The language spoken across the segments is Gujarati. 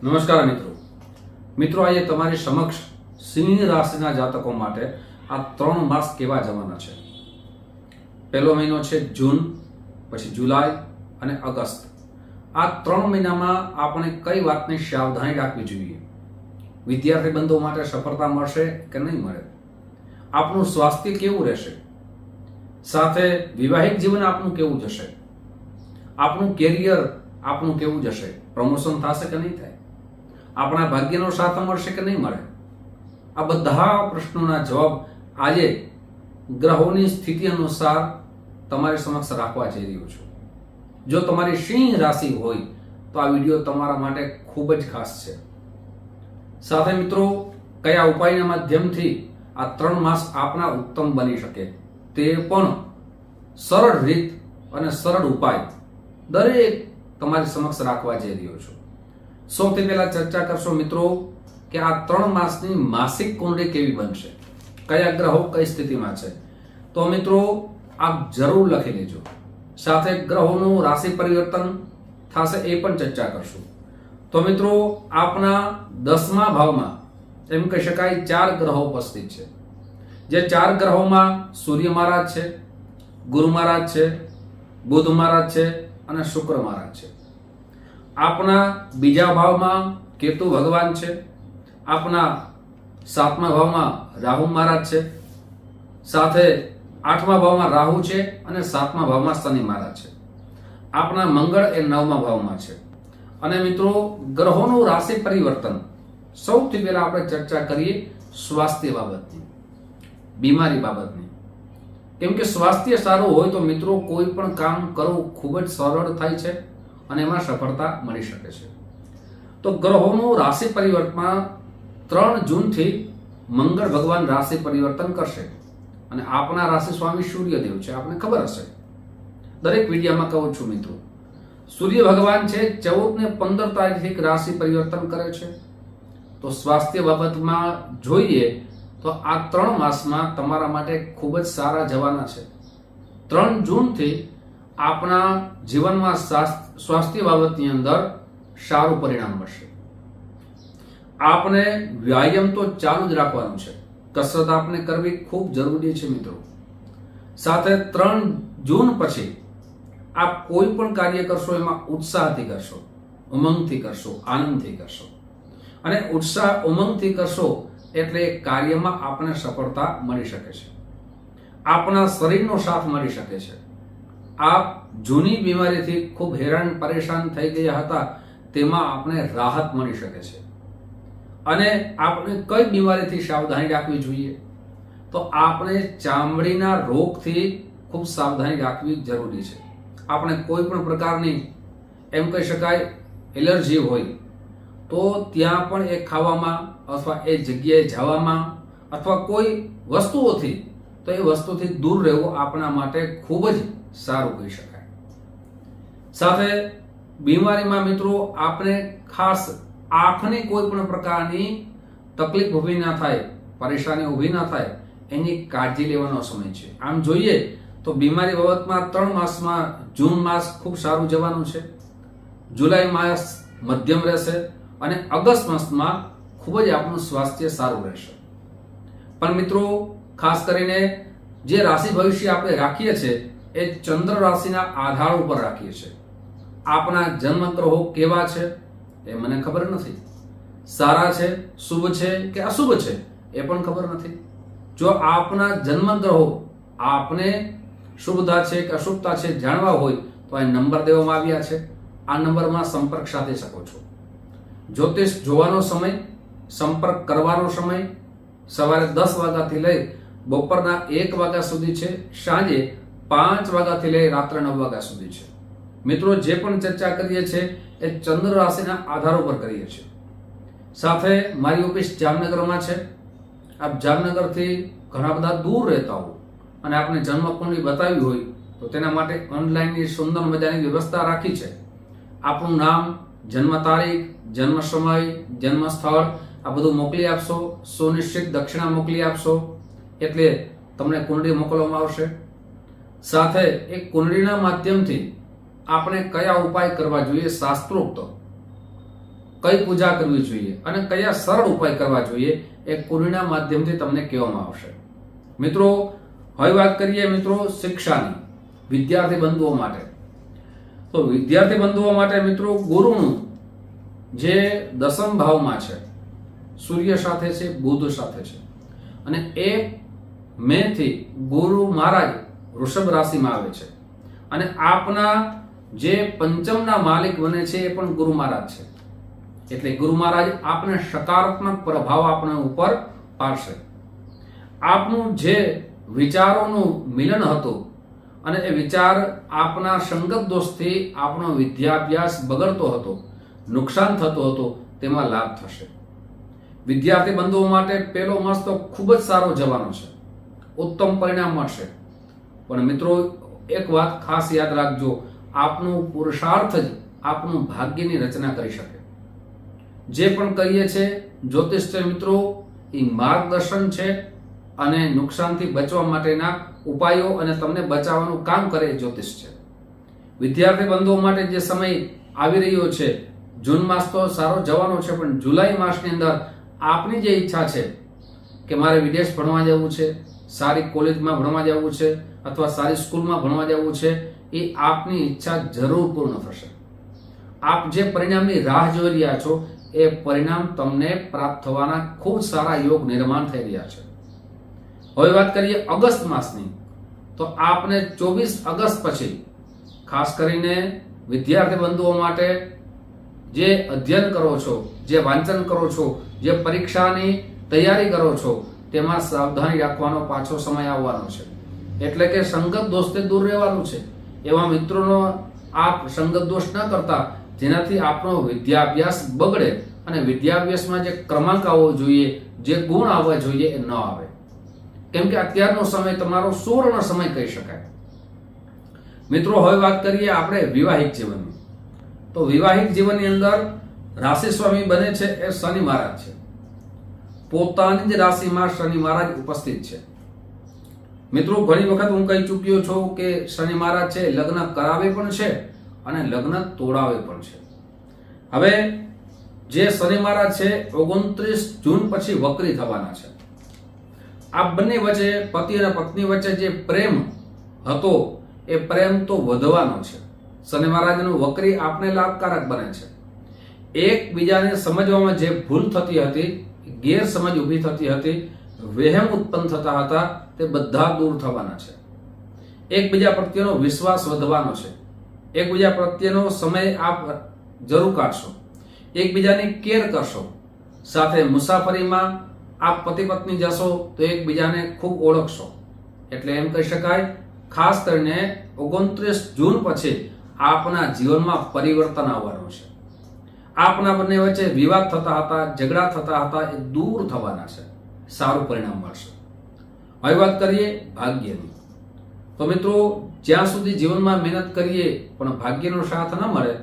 નમસ્કાર મિત્રો આજે તમારી સમક્ષ સિંહ રાશિના જાતકો માટે આ 3 માસ કેવા જવાના છે। પહેલો મહિનો છે જૂન, પછી જુલાઈ અને ઓગસ્ટ। આ 3 મહિનામાં આપણે કઈ વાતની સાવધાની રાખવી જોઈએ? વિદ્યાર્થી બંધુઓ માટે સફળતા મળશે કે નહીં મળે? આપનું સ્વાસ્થ્ય કેવું રહેશે? સાથે વિવાહિક જીવન આપનું કેવું જશે? આપનું કેરિયર આપનું કેવું જશે? પ્રમોશન થશે કે નહીં થાય? આપણા ભાગ્યનો સાથ મળશે કે નહીં મળે? આ બધા પ્રશ્નોના જવાબ આજે ગ્રહોની સ્થિતિ અનુસાર તમારી સમક્ષ રાખવા જઈ રહ્યો છું। જો તમારી સિંહ રાશિ હોય તો આ વિડીયો તમારા માટે ખૂબ જ ખાસ છે। સાથે મિત્રો, કયા ઉપાયના માધ્યમથી આ 3 માસ આપના ઉત્તમ બની શકે તે પણ સરળ રીત અને સરળ ઉપાય દરેક તમારી સમક્ષ રાખવા જઈ રહ્યો છું। સૌથી પહેલા ચર્ચા કરશો મિત્રો કે આ 3 માસની માસિક કુંડળી કેવી બનશે, કયા ગ્રહો કઈ સ્થિતિમાં છે। તો મિત્રો આપ જરૂર લખી લેજો। સાથે ગ્રહોનું રાશિ પરિવર્તન થશે એ પણ ચર્ચા કરશું। તો મિત્રો આપના 10મા ભાવમાં એમ કહી શકાય 4 ગ્રહો ઉપસ્થિત છે। જે 4 ગ્રહોમાં સૂર્ય મહારાજ છે, ગુરુ મહારાજ છે, બુધ મહારાજ છે અને શુક્ર મહારાજ છે। આપના બીજા ભાવમાં કેતુ ભગવાન છે, આપના 7મા ભાવમાં રાહુ મહારાજ છે, સાથે 8મા ભાવમાં રાહુ છે અને 7મા ભાવમાં શનિ મહારાજ છે। આપના મંગળ એ 9મા ભાવમાં છે। અને મિત્રો ગ્રહોનું રાશિ પરિવર્તન, સૌથી પહેલા આપણે ચર્ચા કરીએ સ્વાસ્થ્ય બાબતની, બીમારી બાબતની। કેમ કે સ્વાસ્થ્ય સારું હોય તો મિત્રો કોઈ પણ કામ કરવું ખૂબ જ સરળ થાય છે અને એમાં સફળતા મળી શકે છે। તો ગ્રહોનું રાશિ પરિવર્તનમાં 3 જૂનથી મંગળ ભગવાન રાશિ પરિવર્તન કરશે અને આપના રાશિ સ્વામી સૂર્યદેવ છે, આપને ખબર હશે, દરેક વિડીયોમાં કહું છું મિત્રો। સૂર્ય ભગવાન છે 14 ને 15 તારીખથી રાશિ પરિવર્તન કરે છે। તો સ્વાસ્થ્ય બાબતમાં જોઈએ તો આ 3 માસમાં તમારા માટે ખૂબ જ સારા જવાના છે। 3 જૂનથી આપણા જીવનમાં સ્વાસ્થ્ય બાબતની અંદર સારું પરિણામ મળશે। આપને વ્યાયામ તો ચાલુ જ રાખવાનું છે, કસરત આપને કરવી ખૂબ જરૂરી છે મિત્રો। સાથે 3 જૂન પછી આપ કોઈ પણ કાર્ય કરશો એમાં ઉત્સાહથી કરશો, ઉમંગથી કરશો, આનંદથી કરશો। અને ઉત્સાહ ઉમંગથી કરશો એટલે કાર્યમાં આપણને સફળતા મળી શકે છે, આપણા શરીરનો સાથ મળી શકે છે। આપ જૂની બીમારીથી ખૂબ હેરાન પરેશાન થઈ ગયા હતા તેમાં આપણે રાહત મળી શકે છે। અને આપણે કઈ બીમારીથી સાવધાની રાખવી જોઈએ? તો આપણે ચામડીના રોગથી ખૂબ સાવધાની રાખવી જરૂરી છે। આપણે કોઈ પણ પ્રકારની એમ કહી શકાય એલર્જી હોય તો ત્યાં પણ એ ખાવામાં અથવા એ જગ્યાએ જવામાં અથવા કોઈ વસ્તુઓથી, તો એ વસ્તુથી દૂર રહેવું આપણા માટે ખૂબ જ સારું કહી શકાય। સાથે બીમારીમાં મિત્રો આપણે ખાસ આંખની કોઈ પણ પ્રકારની તકલીફ ઊભી ના થાય, પરેશાની ઊભી ના થાય એની કાળજી લેવાનો સમય છે। આમ જોઈએ તો બીમારી બાબતમાં 3 માસમાં જૂન માસ ખૂબ સારું જવાનું છે, જુલાઈ માસ મધ્યમ રહેશે અને ઓગસ્ટ માસમાં ખૂબ જ આપણું સ્વાસ્થ્ય સારું રહેશે। પણ મિત્રો ખાસ કરીને જે રાશિ ભવિષ્ય આપણે રાખીએ છીએ એ ચંદ્ર રાશિના આધાર ઉપર રાખીએ છીએ। આપણા જન્મ ગ્રહો કેવા છે એ મને ખબર નથી, સારા છે, શુભ છે કે અશુભ છે એ પણ ખબર નથી। જો આપના જન્મ ગ્રહો આપને શુભતા છે કે અશુભતા છે જાણવા હોય તો આ નંબર દેવામાં આવ્યા છે, આ નંબરમાં સંપર્ક સાધી શકો છો। જ્યોતિષ જોવાનો સમય, સંપર્ક કરવાનો સમય સવારે 10 વાગ્યાથી લઈ બપોરના 1 વાગ્યા સુધી છે, સાંજે 5 વાગ્યાથી લઈ રાત્રે 9 વાગ્યા સુધી છે। મિત્રો જે પણ ચર્ચા કરીએ છીએ એ ચંદ્ર રાશિના આધાર ઉપર કરીએ છીએ। સાથે મારી ઓફિસ જામનગરમાં છે। આપ જામનગરથી ઘણા બધા દૂર રહેતા હો અને આપને જન્મકુંડળી બતાવી હોય તો તેના માટે ઓનલાઈનની સુંદર મજાની વ્યવસ્થા રાખી છે। આપણું નામ, જન્મ તારીખ, જન્મ સમય, જન્મ સ્થળ આ બધું મોકલી આપશો, સુનિશ્ચિત દક્ષિણા મોકલી આપશો એટલે તમને કુંડળી મોકલવામાં આવશે। સાથે એ કુંડળીના માધ્યમથી આપણે કયા ઉપાય કરવા જોઈએ શાસ્ત્રોક્ત કઈ પૂજા કરવી જોઈએ અને કયા સરળ ઉપાય કરવા જોઈએ એ કુંડળીના માધ્યમથી તમને કહેવામાં આવશે. મિત્રો હવે વાત કરીએ મિત્રો શિક્ષાની, વિદ્યાર્થી બંધુઓ માટે. તો વિદ્યાર્થી બંધુઓ માટે મિત્રો ગુરુનું જે દસમ ભાવમાં છે, સૂર્ય સાથે છે, બુધ સાથે છે, અને 1 મે થી ગુરુ મહારાજ વૃષભ રાશિમાં આવે છે અને આપના જે પંચમના માલિક બને છે એ પણ ગુરુ મહારાજ છે. એટલે ગુરુ મહારાજ આપને સકારાત્મક પ્રભાવ આપણા ઉપર પાડશે. આપનું જે વિચારોનું મિલન હતું અને એ વિચાર આપના સંગત દોષથી આપણો વિદ્યાભ્યાસ બગડતો હતો, નુકસાન થતો હતો, તેમાં લાભ થશે. વિદ્યાર્થી બંધુઓ માટે પહેલો માસ તો ખૂબ જ સારો જવાનો છે, ઉત્તમ પરિણામ મળશે. પણ મિત્રો એક વાત ખાસ યાદ રાખજો, આપનું પુરુષાર્થ જ આપનું ભાગ્યની રચના કરી શકે. જે પણ કહીએ છે જ્યોતિષ છે મિત્રો, એ માર્ગદર્શન છે અને નુકસાનથી બચવા માટેના ઉપાયો અને તમને બચાવવાનું કામ કરે જ્યોતિષ છે. વિદ્યાર્થી બંધુઓ માટે જે સમય આવી રહ્યો છે, જૂન માસ તો સારો જવાનો છે, પણ જુલાઈ માસની અંદર આપની જે ઈચ્છા છે કે મારે વિદેશ ભણવા જવું છે, સારી કોલેજમાં ભણવા જવું છે અથવા સારી સ્કૂલમાં ભણવા જવું છે, એ આપની ઈચ્છા જરૂર પૂર્ણ થશે. આપ જે પરિણામની રાહ જોઈ રહ્યા છો એ પરિણામ તમને પ્રાપ્ત થવાના ખૂબ સારા યોગ નિર્માણ થઈ રહ્યા છે. હવે વાત કરીએ ઓગસ્ટ માસની. તો આપને 24 ઓગસ્ટ પછી ખાસ કરીને વિદ્યાર્થી બંધુઓ માટે જે અધ્યયન કરો છો, જે વાંચન કરો છો, જે પરીક્ષાની તૈયારી કરો છો, તેમાં સાવધાની રાખવાનો પાછો સમય આવવાનો છે. એટલે કે સંગત દોષથી દૂર રહેવાનું છે. એવા મિત્રોનો આપ સંગત દોષ ન કરતા જેનાથી આપણો વિદ્યાભ્યાસ બગડે અને વિદ્યાભ્યાસમાં જે ક્રમાંક આવવો જોઈએ, જે ગુણ આવવા જોઈએ એ ન આવે. કેમ કે અત્યારનો સમય તમારો સુવર્ણ સમય કહી શકાય. મિત્રો હવે વાત કરીએ આપણે વિવાહિક જીવનની. તો વિવાહિક જીવનની અંદર રાશિ સ્વામી બને છે એ શનિ મહારાજ છે. પોતાની જ રાશિમાં શનિ મહારાજ ઉપસ્થિત છે. મિત્રો ઘણી વખત હું કહી ચૂક્યો છું કે શનિ મહારાજ છે લગ્ન કરાવે પણ છે અને લગ્ન તોડાવે પણ છે. હવે જે શનિ મહારાજ છે 29 જૂન પછી વક્રી થવાના છે. આ બંને વચ્ચે, પતિ અને પત્ની વચ્ચે જે પ્રેમ હતો એ પ્રેમ તો વધવાનો છે. શનિ મહારાજનું વક્રી આપને લાભકારક બને છે. એકબીજાને સમજવામાં જે ભૂલ થતી હતી, ગેરસમજ ઊભી થતી હતી, વહેમ ઉત્પન્ન થતા હતા, તે બધા દૂર થવાના છે. એકબીજા પ્રત્યેનો વિશ્વાસ વધવાનો છે. એકબીજા પ્રત્યેનો સમય આપ જરૂર કાઢશો, એકબીજાની કેર કરશો. સાથે મુસાફરીમાં આપ પતિ પત્ની જશો તો એકબીજાને ખૂબ ઓળખશો. એટલે એમ કહી શકાય ખાસ કરીને 29 જૂન પછી આપના જીવનમાં પરિવર્તન આવવાનું છે. આપના બંને વચ્ચે વિવાદ થતા હતા, ઝઘડા થતા હતા, એ દૂર થવાના છે. સારું પરિણામ મળશે. હવે વાત કરીએ ભાગ્યની. તો મિત્રો જ્યાં સુધી જીવનમાં મહેનત કરીએ પણ ભાગ્યનો સાથ ન મળે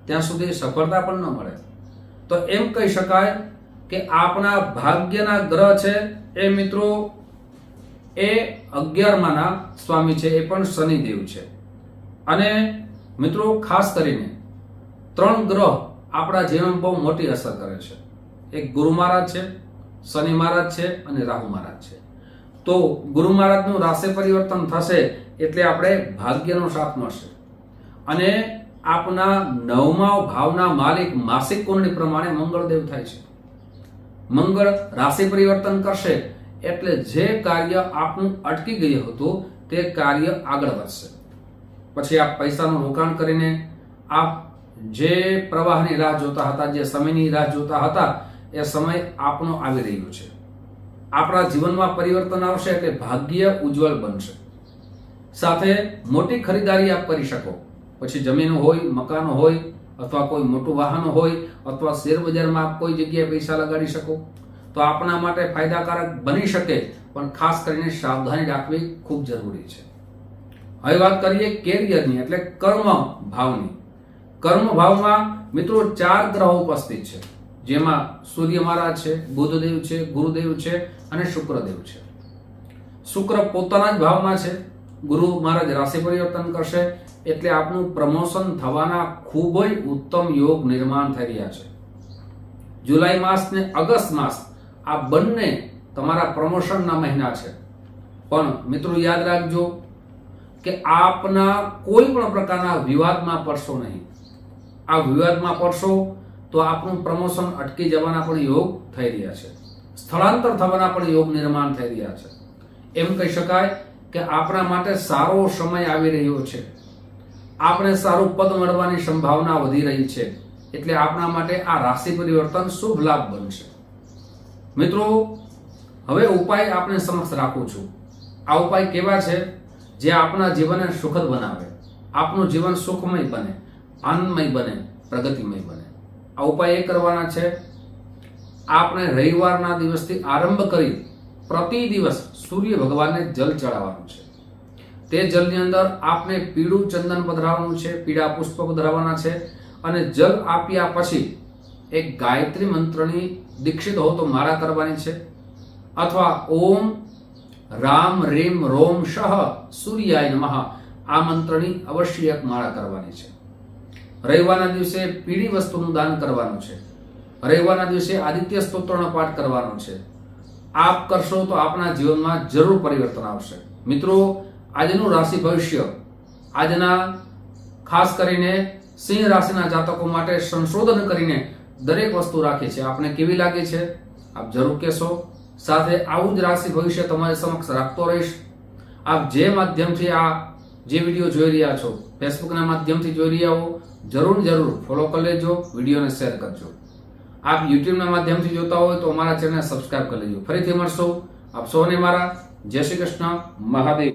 ત્યાં સુધી સફળતા પણ ન મળે. તો એમ કહી શકાય કે આપણા ભાગ્યના ગ્રહ છે એ મિત્રો એ 11માના સ્વામી છે, એ પણ શનિદેવ છે. અને મિત્રો ખાસ કરીને 3 ગ્રહ આપણા જીવનમાં બહુ મોટી અસર કરે છે. એક ગુરુ મહારાજ છે, શનિ મહારાજ છે અને રાહુ મહારાજ છે. તો ગુરુ મહારાજનું રાશિ પરિવર્તન થશે એટલે આપણે ભાગ્યનો સાથ મળશે. અને આપના 9મા ભાવના માલિક માસિક કુંડળી પ્રમાણે મંગળદેવ થાય છે. મંગળ રાશિ પરિવર્તન કરશે એટલે જે કાર્ય આપનું અટકી ગયું હતું તે કાર્ય આગળ વધશે. પછી આપ પૈસાનું રોકાણ કરીને આપ જે પ્રવાહની રાહ જોતા હતા, જે સમયની રાહ જોતા હતા, એ સમય આપનો આવી રહ્યો છે. આપણા જીવનમાં પરિવર્તન આવશે એટલે ભાગ્ય ઉજ્જવળ બનશે. સાથે મોટી ખરીદારી આપ કરી શકો. પછી જમીન હોય, મકાન હોય, અથવા કોઈ મોટું વાહન હોય, અથવા શેર બજારમાં આપ કોઈ જગ્યાએ પૈસા લગાડી શકો. તો આપણા માટે ફાયદાકારક બની શકે, પણ ખાસ કરીને સાવધાની રાખવી ખૂબ જરૂરી છે. હવે વાત કરીએ કેરિયરની, એટલે કર્મ ભાવની. કર્મ ભાવમાં મિત્રો 4 ગ્રહો ઉપસ્થિત છે, જેમાં સૂર્ય મહારાજ છે, બુધદેવ છે, ગુરુદેવ છે અને શુક્રદેવ છે. શુક્ર પોતાના જ ભાવમાં છે. ગુરુ મહારાજ રાશિ પરિવર્તન કરશે એટલે આપનું પ્રમોશન થવાના ખૂબ જ ઉત્તમ યોગ નિર્માણ થઈ રહ્યા છે. જુલાઈ માસ ને ઓગસ્ટ માસ આ બંને તમારા પ્રમોશનના મહિના છે. પણ મિત્રો યાદ રાખજો કે આપના કોઈ પણ પ્રકારના વિવાદમાં પડશો નહીં. આ વિવાદમાં પડશો તો આપનું પ્રમોશન અટકી જવાના પણ યોગ થઈ રહ્યા છે, સ્થળાંતર થવાના પણ યોગ નિર્માણ થઈ રહ્યા છે. એમ કહી શકાય કે આપણા માટે સારો સમય આવી રહ્યો છે. આપણે સારું પદ મળવાની સંભાવના વધી રહી છે. એટલે આપણા માટે આ રાશિ પરિવર્તન શુભ લાભ બનશે. મિત્રો હવે ઉપાય આપણે સમક્ષ રાખું છું. આ ઉપાય કેવા છે જે આપણા જીવનને સુખદ બનાવે, આપનું જીવન સુખમય બને, આનંદમય બને, પ્રગતિમય બને. આ ઉપાય એ કરવાના છે, આપણે રવિવારના દિવસથી આરંભ કરી પ્રતિ દિવસ સૂર્ય ભગવાનને જલ ચડાવવાનું છે. તે જલની અંદર આપણે પીળું ચંદન પધરાવવાનું છે, પીળા પુષ્પ પધરાવવાના છે અને જલ આપ્યા પછી એક ગાયત્રી મંત્રની દીક્ષિત હો તો માળા કરવાની છે, અથવા ઓમ રામ રીમ રોમ શહ સૂર્યાય નમઃ આ મંત્રની અવશ્ય એક માળા કરવાની છે. રવિવારના દિવસે પીળી વસ્તુનું દાન કરવાનું છે. રવિવારના દિવસે આદિત્ય સ્તોત્રનો પાઠ કરવાનો છે. આપ કરશો તો આપના જીવનમાં જરૂર પરિવર્તન આવશે. મિત્રો આજનું રાશિ ભવિષ્ય આજના ખાસ કરીને સિંહ રાશિના જાતકો માટે સંશોધન કરીને દરેક વસ્તુ રાખી છે. આપને કેવી લાગે છે આપ જરૂર કહેશો. સાથે આવું જ રાશિ ભવિષ્ય તમારી સમક્ષ રાખતો રહીશ. આપ જે માધ્યમથી આ જે વિડીયો જોઈ રહ્યા છો, ફેસબુકના માધ્યમથી જોઈ રહ્યા હો, જરૂર ફોલો કરી લેજો, વિડીયોને શેર કરજો. આપ યુટ્યુબના માધ્યમથી જોતા હોય તો અમારા ચેનલ સબસ્ક્રાઇબ કરી લેજો. ફરીથી મળશો. આપ સૌને મારા જય શ્રી કૃષ્ણ, મહાદેવ.